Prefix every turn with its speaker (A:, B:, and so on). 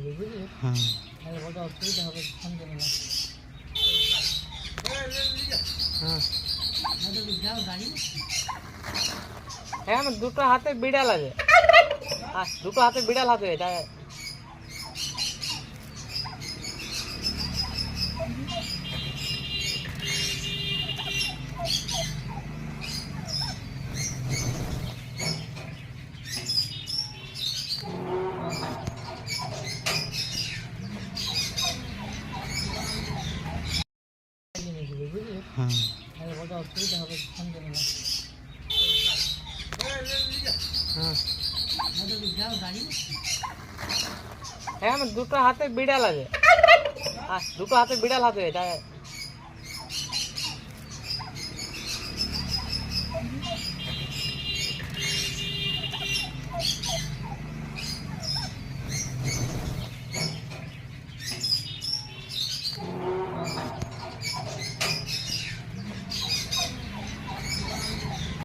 A: দিবি বুঝলি? তাহলে কত অসুবিধা হবে ফোন করে না। যাও গাড়ি
B: হ্যাঁ দুটো হাতে বিড়াল আছে, দুটো হাতে বিড়াল হাতে এটা
A: দিবি বুঝলি? তাহলে কত অসুবিধা হবে ফোন করে না। যাও গাড়ি
B: হ্যাঁ দুটো হাতে বিড়াল আছে, দুটো হাতে বিড়াল হাতে এটা